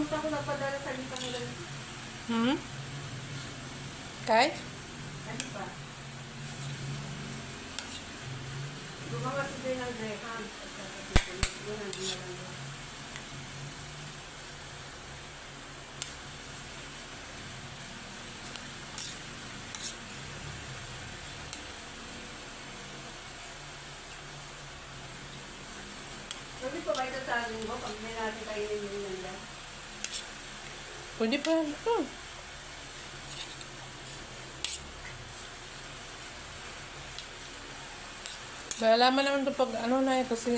nakalimutan ko nagpadala sa litang nila. Kay? Ano pa? Gumawa si Daniel Graham. Pwede pa ba ito sa linggo pag may natin kainin yung nila? Pwede pa yan. Malalaman naman ito pag ano na eh, kasi